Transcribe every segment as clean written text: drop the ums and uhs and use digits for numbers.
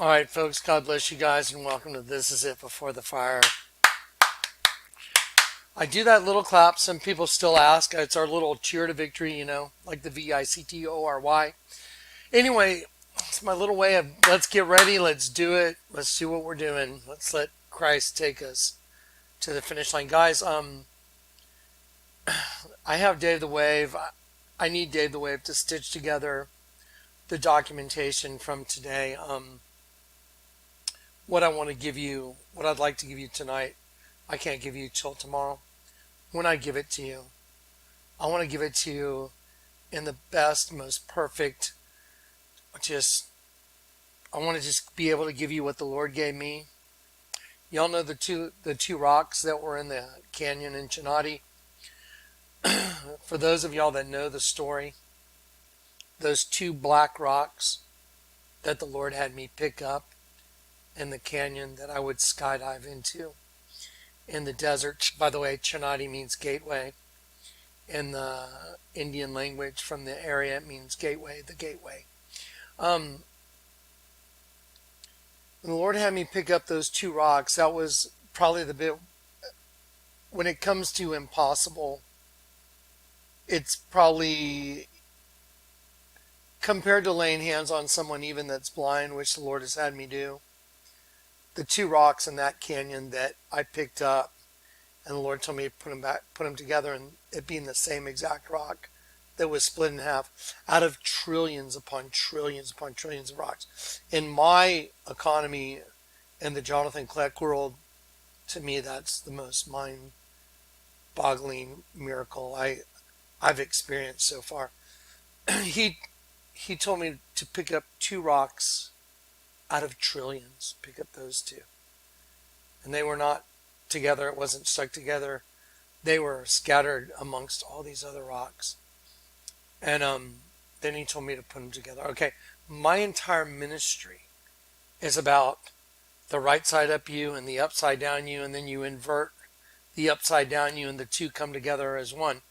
All right, folks, God bless you guys and welcome to This Is It Before the Fire. I do that little clap. Some people still ask. It's our little cheer to victory, like the VICTORY. Anyway, it's my little way of let's get ready, let's do it, let's do what we're doing. Let's let Christ take us to the finish line. Guys, I have Dave the Wave. I need Dave the Wave to stitch together the documentation from today. What I want to give you, what I'd like to give you tonight, I can't give you till tomorrow. When I give it to you, I want to give it to you in the best, most perfect, I want to just be able to give you what the Lord gave me. Y'all know the two rocks that were in the canyon in Chinati. For those of y'all that know the story, those two black rocks that the Lord had me pick up in the canyon that I would skydive into in the desert. By the way, Chinati means gateway. In the Indian language from the area, it means gateway, the gateway. When the Lord had me pick up those two rocks, that was probably the bit, when it comes to impossible, it's probably, compared to laying hands on someone even that's blind, which the Lord has had me do, the two rocks in that canyon that I picked up, and the Lord told me to put them together, and it being the same exact rock that was split in half out of trillions upon trillions upon trillions of rocks. In my economy in the Jonathan Kleck world, to me, that's the most mind-boggling miracle I've experienced so far. He told me to pick up two rocks out of trillions. Pick up those two. And they were not together. It wasn't stuck together. They were scattered amongst all these other rocks. And then he told me to put them together. Okay, my entire ministry is about the right side up you and the upside down you, and then you invert the upside down you and the two come together as one.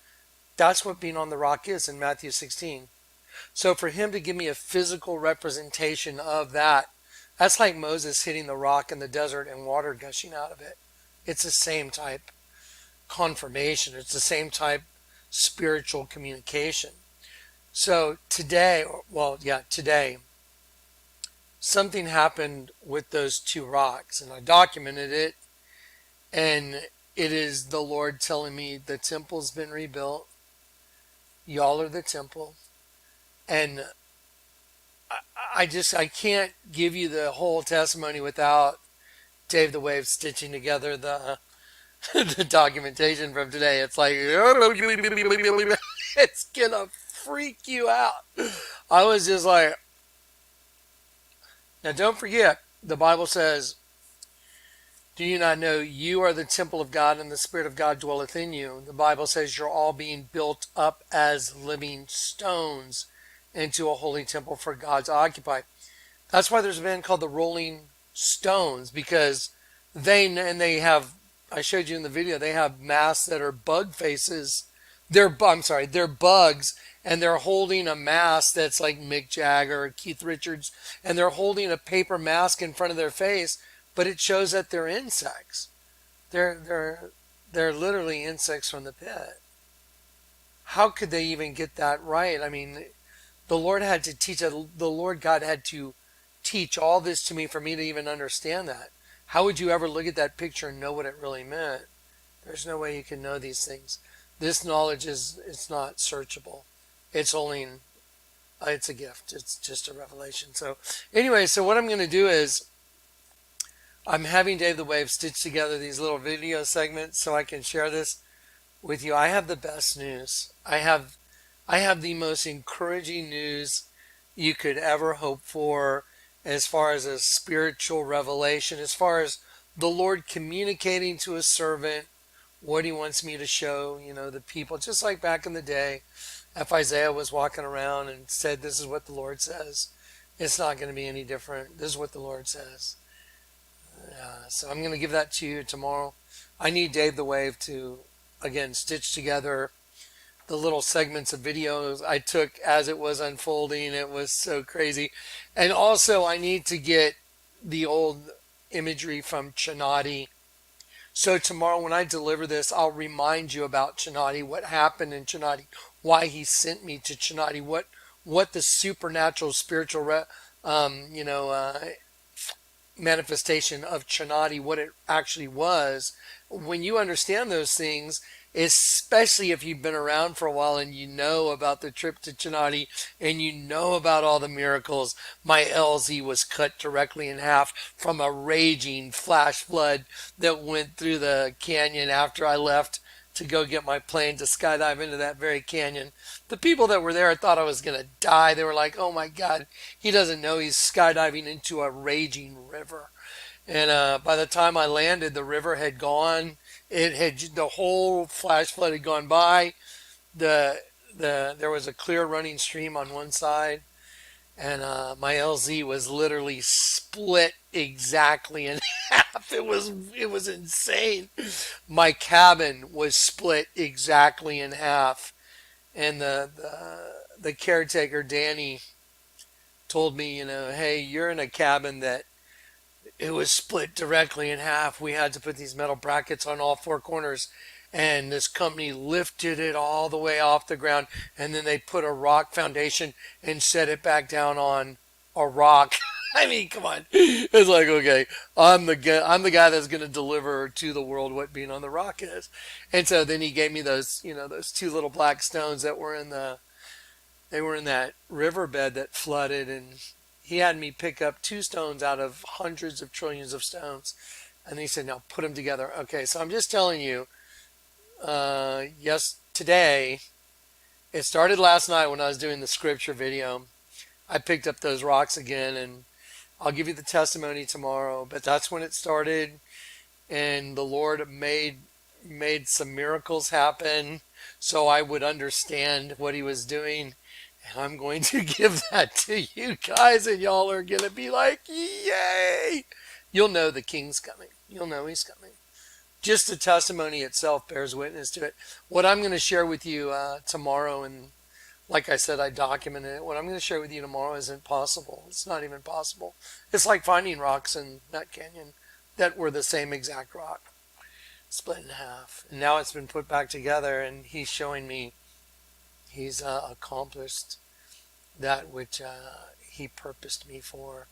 That's what being on the rock is in Matthew 16. So for him to give me a physical representation of that, that's like Moses hitting the rock in the desert and water gushing out of it. It's the same type confirmation. It's the same type spiritual communication. So today, something happened with those two rocks, and I documented it, and it is the Lord telling me the temple's been rebuilt. Y'all are the temple. And I can't give you the whole testimony without Dave the Wave stitching together the the documentation from today. It's like, it's gonna freak you out. I was just like, now don't forget, the Bible says, do you not know you are the temple of God and the Spirit of God dwelleth in you? The Bible says you're all being built up as living stones into a holy temple for God to occupy. That's why there's a band called the Rolling Stones, because they have, I showed you in the video, they have masks that are bug faces. They're bugs, and they're holding a mask that's like Mick Jagger or Keith Richards, and they're holding a paper mask in front of their face, but it shows that they're insects. They're literally insects from the pit. How could they even get that right? I mean, the Lord had to teach, the Lord God had to teach all this to me for me to even understand that. How would you ever look at that picture and know what it really meant? There's no way you can know these things. This knowledge it's not searchable. It's a gift. It's just a revelation. So anyway, so what I'm going to do is I'm having Dave the Wave stitch together these little video segments so I can share this with you. I have the best news. I have the most encouraging news you could ever hope for as far as a spiritual revelation, as far as the Lord communicating to a servant what he wants me to show, the people. Just like back in the day, if Isaiah was walking around and said, this is what the Lord says, it's not going to be any different. This is what the Lord says. So I'm going to give that to you tomorrow. I need Dave the Wave to, again, stitch together the little segments of videos I took as it was unfolding. It was so crazy. And also I need to get the old imagery from Chinati. So tomorrow when I deliver this, I'll remind you about Chinati, what happened in Chinati, why he sent me to Chinati, what the supernatural spiritual manifestation of Chinati, what it actually was. When you understand those things, especially if you've been around for a while and you know about the trip to Chinati and you know about all the miracles, my LZ was cut directly in half from a raging flash flood that went through the canyon after I left to go get my plane to skydive into that very canyon. The people that were there thought I was going to die. They were like, oh my God, he doesn't know he's skydiving into a raging river. And by the time I landed, the river had gone. The whole flash flood had gone by. There was a clear running stream on one side, and my LZ was literally split exactly in half. It was insane. My cabin was split exactly in half, and the caretaker Danny told me, hey, you're in a cabin that it was split directly in half. We had to put these metal brackets on all four corners, and this company lifted it all the way off the ground, and then they put a rock foundation and set it back down on a rock. I mean, come on. It's like, okay, I'm the guy that's going to deliver to the world what being on the rock is. And so then he gave me those, those two little black stones that were in that riverbed that flooded, and he had me pick up two stones out of hundreds of trillions of stones. And he said, now put them together. Okay, so I'm just telling you, yes, today, it started last night when I was doing the scripture video. I picked up those rocks again, and I'll give you the testimony tomorrow, but that's when it started, and the Lord made some miracles happen so I would understand what he was doing. And I'm going to give that to you guys, and y'all are going to be like, yay! You'll know the king's coming. You'll know he's coming. Just the testimony itself bears witness to it. What I'm going to share with you tomorrow, and like I said, I documented it. What I'm going to share with you tomorrow isn't possible. It's not even possible. It's like finding rocks in that canyon that were the same exact rock, split in half. And now it's been put back together, and he's showing me he's accomplished that which he purposed me for,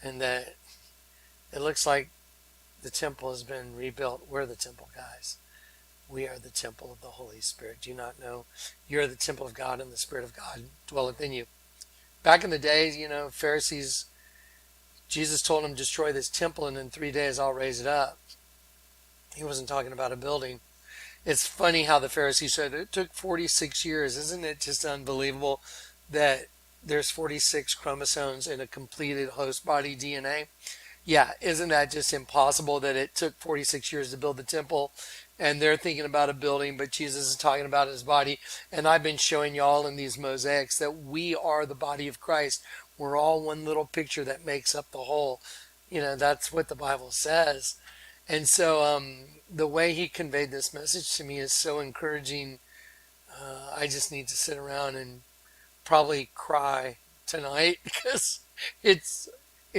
and that it looks like the temple has been rebuilt. We're the temple, guys. We are the temple of the Holy Spirit. Do you not know? You're the temple of God, and the Spirit of God dwelleth in you. Back in the days, Pharisees, Jesus told them, destroy this temple, and in 3 days I'll raise it up. He wasn't talking about a building. It's funny how the Pharisees said it took 46 years. Isn't it just unbelievable that there's 46 chromosomes in a completed host body DNA? Yeah, isn't that just impossible that it took 46 years to build the temple, and they're thinking about a building, but Jesus is talking about his body. And I've been showing y'all in these mosaics that we are the body of Christ. We're all one little picture that makes up the whole. That's what the Bible says. And so the way he conveyed this message to me is so encouraging. I just need to sit around and probably cry tonight because it's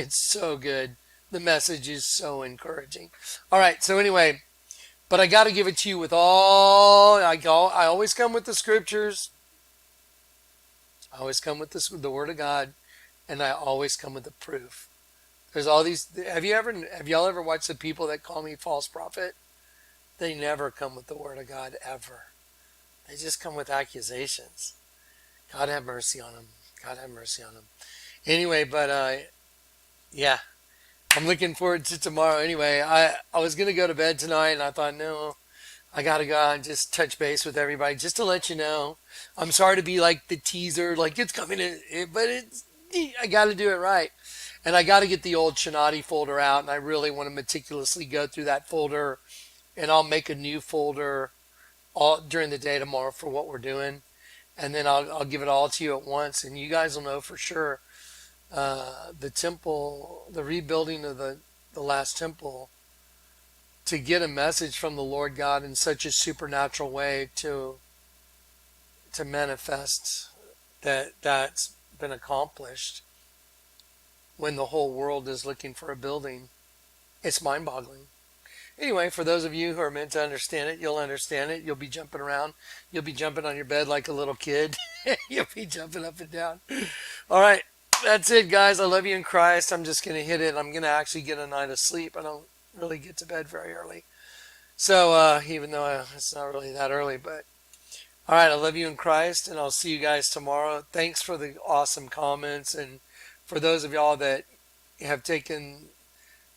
so good. The message is so encouraging. All right, so anyway, but I got to give it to you with all. I always come with the scriptures. I always come with the Word of God, and I always come with the proof. There's all these. Have y'all ever watched the people that call me false prophet? They never come with the Word of God ever. They just come with accusations. God have mercy on them. God have mercy on them. Anyway, but yeah. I'm looking forward to tomorrow. Anyway, I was going to go to bed tonight, and I thought, no, I got to go out and just touch base with everybody just to let you know. I'm sorry to be like the teaser, like it's coming in, but I got to do it right. And I got to get the old Chinati folder out, and I really want to meticulously go through that folder, and I'll make a new folder all during the day tomorrow for what we're doing. And then I'll give it all to you at once, and you guys will know for sure. The temple, the rebuilding of the last temple, to get a message from the Lord God in such a supernatural way to manifest that's been accomplished. when the whole world is looking for a building. It's mind-boggling. Anyway, for those of you who are meant to understand it, you'll understand it. You'll be jumping around. You'll be jumping on your bed like a little kid. You'll be jumping up and down. All right. That's it, guys. I love you in Christ. I'm just going to hit it. I'm going to actually get a night of sleep. I don't really get to bed very early. So, even though it's not really that early, but all right. I love you in Christ, and I'll see you guys tomorrow. Thanks for the awesome comments, and for those of y'all that have taken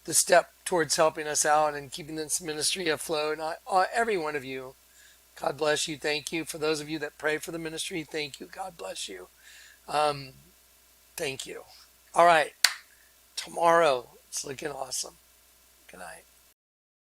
the step towards helping us out and keeping this ministry afloat. And every one of you, God bless you. Thank you. For those of you that pray for the ministry, thank you. God bless you. Thank you. All right. Tomorrow, it's looking awesome. Good night.